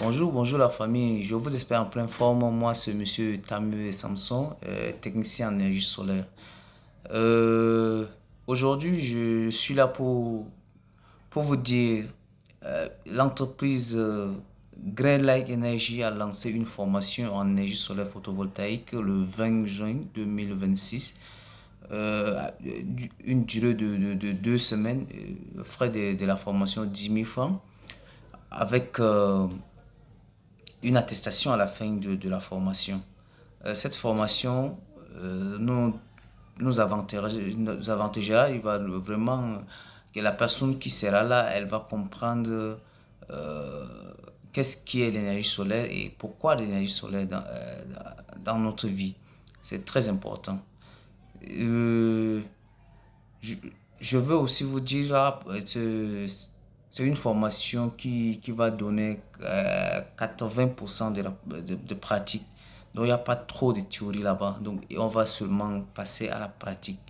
Bonjour la famille, je vous espère en pleine forme. Moi, c'est Monsieur Tamu Samson, technicien en énergie solaire. Euh, Aujourd'hui, je suis là pour vous dire, l'entreprise Greenlight Energy a lancé une formation en énergie solaire photovoltaïque le 20 juin 2026. Une durée de 2 semaines, frais de la formation 10 000 francs, avec une attestation à la fin de la formation. Cette formation nous avantagera, il va vraiment que la personne qui sera là, elle va comprendre euh, qu'est-ce qui est l'énergie solaire et pourquoi l'énergie solaire dans notre vie. C'est très important. Euh, je, je veux aussi vous dire là, c'est une formation qui va donner 80% de pratique. Donc, il n'y a pas trop de théorie là-bas. Donc, on va seulement passer à la pratique.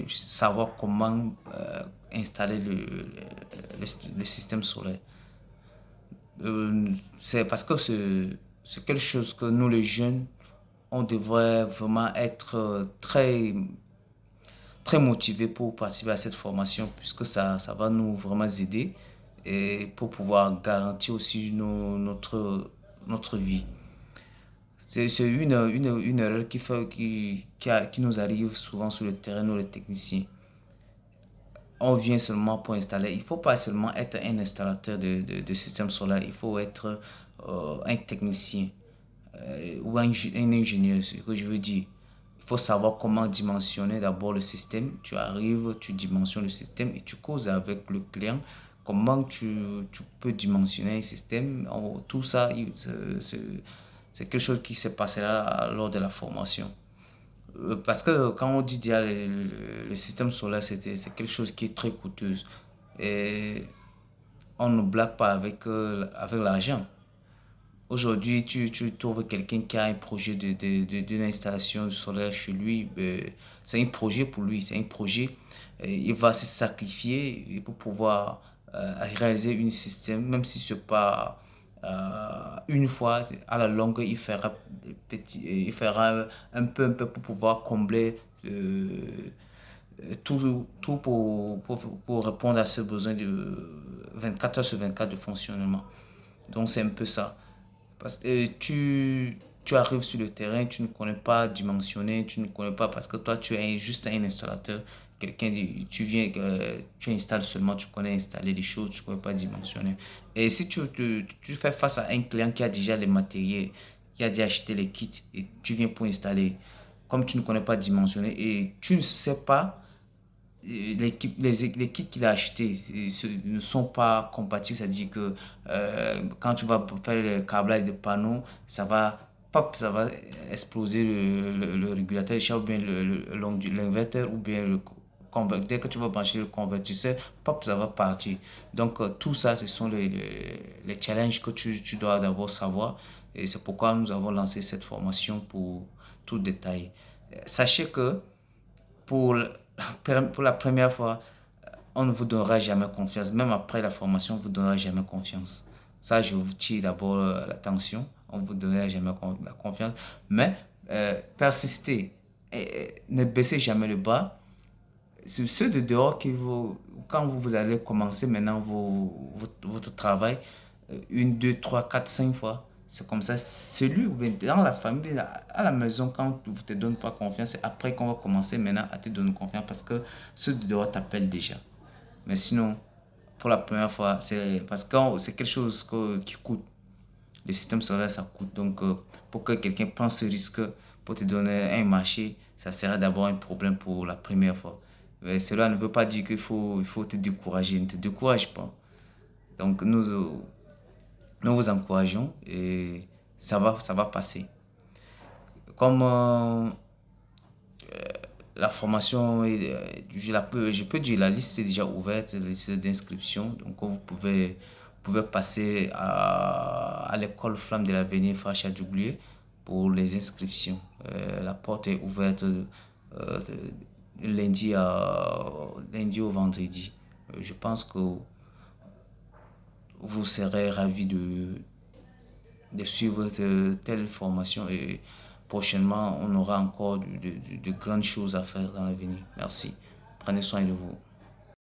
Savoir comment installer le système solaire. C'est parce que c'est quelque chose que nous, les jeunes, on devrait vraiment être très motivé pour participer à cette formation puisque ça va nous vraiment aider et pour pouvoir garantir aussi notre vie. C'est une erreur qui nous arrive souvent sur le terrain, nous les techniciens. On vient seulement pour installer. Il ne faut pas seulement être un installateur de système solaire, il faut être un technicien ou un ingénieur, ce que je veux dire. Il faut savoir comment dimensionner d'abord le système. Tu arrives, tu dimensionnes le système et tu causes avec le client comment tu peux dimensionner un système. Tout ça, c'est quelque chose qui se passera lors de la formation. Parce que quand on dit déjà le système solaire, c'est quelque chose qui est très coûteux. Et on ne blague pas avec l'argent. Aujourd'hui, tu trouves quelqu'un qui a un projet d'une installation solaire chez lui. C'est un projet pour lui, c'est un projet. Il va se sacrifier pour pouvoir réaliser un système, même si ce n'est pas une fois, à la longue, il fera un peu pour pouvoir combler tout pour répondre à ce besoin de 24 heures sur 24 de fonctionnement. Donc, c'est un peu ça. Parce que tu arrives sur le terrain, tu ne connais pas dimensionner, tu ne connais pas parce que toi, tu es juste un installateur. Tu viens, tu installes seulement, tu connais installer les choses, tu ne connais pas dimensionner. Et si tu fais face à un client qui a déjà les matériels, qui a déjà acheté les kits et tu viens pour installer, comme tu ne connais pas dimensionner et tu ne sais pas les kits qu'il a achetés ne sont pas compatibles, c'est-à-dire que quand tu vas faire le câblage de panneaux, ça va exploser le régulateur de ou bien l'inverteur ou bien le converteur. Dès que tu vas brancher le convertisseur, pop, ça va partir. Donc tout ça, ce sont les challenges que tu dois d'abord savoir et c'est pourquoi nous avons lancé cette formation pour tout détailler. Sachez que pour, pour la première fois, on ne vous donnera jamais confiance. Même après la formation, on ne vous donnera jamais confiance. Ça, je vous tire d'abord l'attention. On ne vous donnera jamais la confiance. Mais persistez. Ne baissez jamais le bas. C'est ceux de dehors quand vous allez commencer maintenant votre travail, une, deux, trois, quatre, cinq fois, c'est comme ça. Celui dans la famille, à la maison, quand vous ne te donne pas confiance, c'est après qu'on va commencer maintenant à te donner confiance parce que ceux de dehors t'appellent déjà. Mais sinon, pour la première fois, c'est parce que c'est quelque chose qui coûte. Le système solaire, ça coûte. Donc, pour que quelqu'un prenne ce risque pour te donner un marché, ça sera d'abord un problème pour la première fois. Mais cela ne veut pas dire il faut te décourager. Ne te décourage pas. Donc, nous vous encourageons et ça va passer. Comme la formation, je peux dire, la liste est déjà ouverte, la liste d'inscription. Donc, vous pouvez passer à l'école Flamme de l'Avenir Facha Doublier pour les inscriptions. La porte est ouverte lundi au vendredi. Je pense que vous serez ravis de suivre telle formation et prochainement, on aura encore de grandes choses à faire dans l'avenir. Merci. Prenez soin de vous.